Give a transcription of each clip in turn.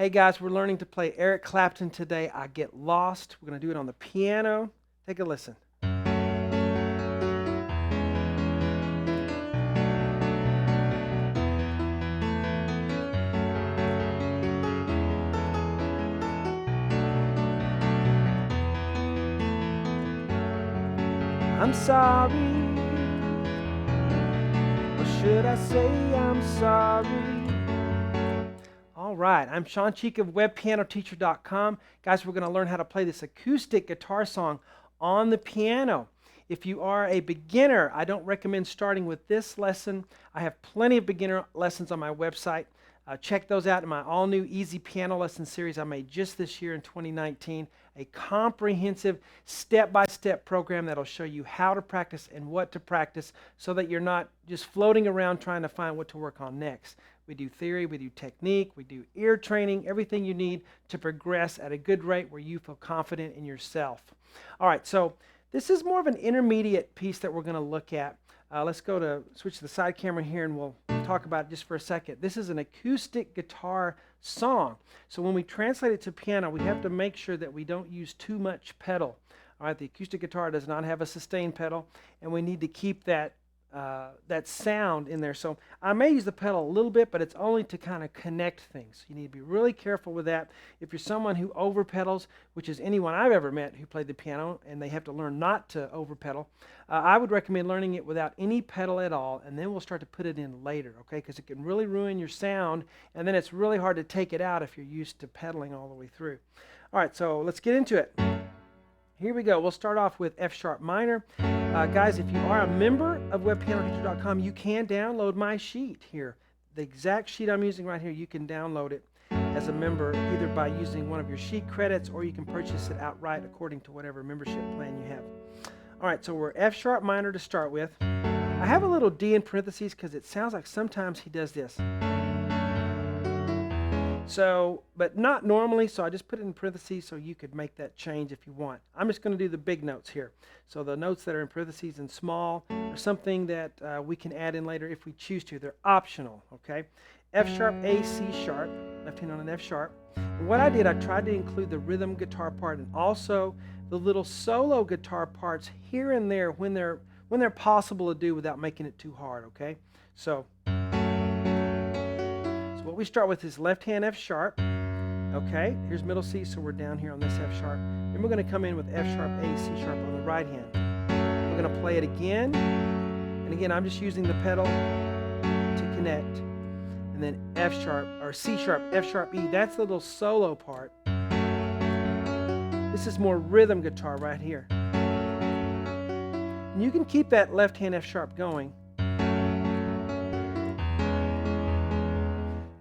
Hey guys, we're learning to play Eric Clapton today. I Get Lost. We're going to do it on the piano. Take a listen. I'm sorry, or should I say I'm sorry? All right, I'm Shawn Cheek of webpianoteacher.com. Guys, we're going to learn how to play this acoustic guitar song on the piano. If you are a beginner, I don't recommend starting with this lesson. I have plenty of beginner lessons on my website. Check those out in my all-new Easy Piano Lesson series I made just this year in 2019. A comprehensive step-by-step program that'll show you how to practice and what to practice so that you're not just floating around trying to find what to work on next. We do theory, we do technique, we do ear training, everything you need to progress at a good rate where you feel confident in yourself. All right, so this is more of an intermediate piece that we're going to look at. Let's switch to the side camera here and we'll talk about it just for a second. This is an acoustic guitar song. So when we translate it to piano, we have to make sure that we don't use too much pedal. All right, the acoustic guitar does not have a sustain pedal, and we need to keep that sound in there. So I may use the pedal a little bit, but it's only to kind of connect things. You need to be really careful with that. If you're someone who over pedals, which is anyone I've ever met who played the piano, and they have to learn not to over pedal, I would recommend learning it without any pedal at all, and then we'll start to put it in later, okay? Because it can really ruin your sound, and then it's really hard to take it out if you're used to pedaling all the way through. All right, so let's get into it. Here we go. We'll start off with F sharp minor. Guys, if you are a member of webpianoteacher.com, you can download my sheet here. The exact sheet I'm using right here, you can download it as a member either by using one of your sheet credits or you can purchase it outright according to whatever membership plan you have. All right, so we're F sharp minor to start with. I have a little D in parentheses because it sounds like sometimes he does this. So, but not normally, so I just put it in parentheses so you could make that change if you want. I'm just going to do the big notes here. So the notes that are in parentheses and small are something that we can add in later if we choose to. They're optional, okay? F sharp, A, C sharp, left hand on an F sharp. And what I did, I tried to include the rhythm guitar part and also the little solo guitar parts here and there when they're possible to do without making it too hard, okay? So what we start with is left hand F sharp. Okay, here's middle C, so we're down here on this F sharp. Then we're going to come in with F sharp, A, C sharp on the right hand. We're going to play it again. And again, I'm just using the pedal to connect. And then F sharp, or C sharp, F sharp, E. That's the little solo part. This is more rhythm guitar right here. And you can keep that left hand F sharp going.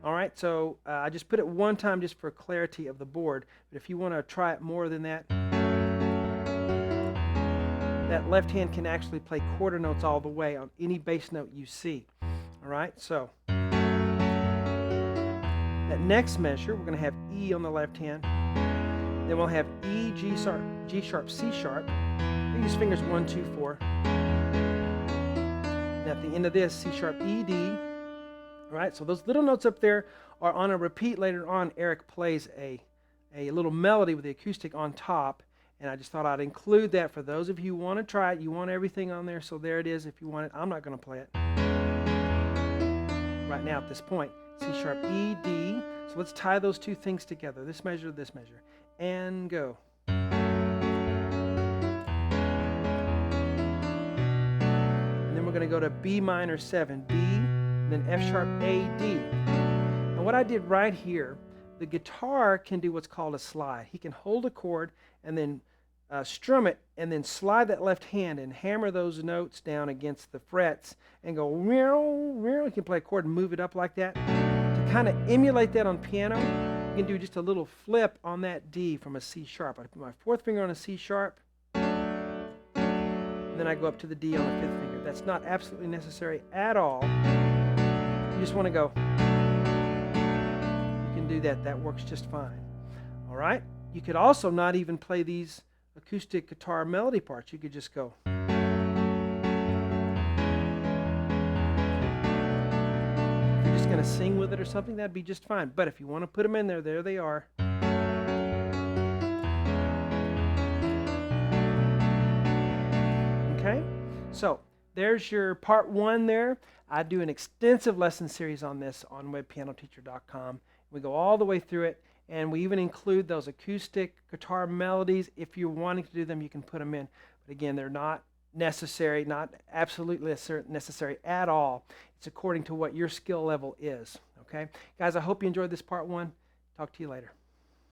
All right, so I just put it one time just for clarity of the board. But if you want to try it more than that, that left hand can actually play quarter notes all the way on any bass note you see. All right, so that next measure, we're going to have E on the left hand. Then we'll have E, G sharp, C sharp. We use fingers 1, 2, 4. And at the end of this, C sharp, E, D. All right, so those little notes up there are on a repeat later on. Eric plays a little melody with the acoustic on top, and I just thought I'd include that for those of you who want to try it. You want everything on there, so there it is if you want it. I'm not going to play it right now at this point. C sharp, E, D. So let's tie those two things together, this measure, and go. And then we're going to go to B minor 7, B, then F sharp, A, D. And what I did right here, the guitar can do what's called a slide. He can hold a chord and then strum it and then slide that left hand and hammer those notes down against the frets and go meow, meow. He can play a chord and move it up like that. To kind of emulate that on piano, you can do just a little flip on that D from a C sharp. I put my fourth finger on a C sharp, and then I go up to the D on the fifth finger. That's not absolutely necessary at all. You just want to go. You can do that. That works just fine. All right? You could also not even play these acoustic guitar melody parts. You could just go. You're just going to sing with it or something, that'd be just fine. But if you want to put them in there, there they are. Okay, so there's your part 1 there. I do an extensive lesson series on this on webpianoteacher.com. We go all the way through it, and we even include those acoustic guitar melodies. If you're wanting to do them, you can put them in. But again, they're not necessary, not absolutely necessary at all. It's according to what your skill level is. Okay, guys, I hope you enjoyed this part 1. Talk to you later.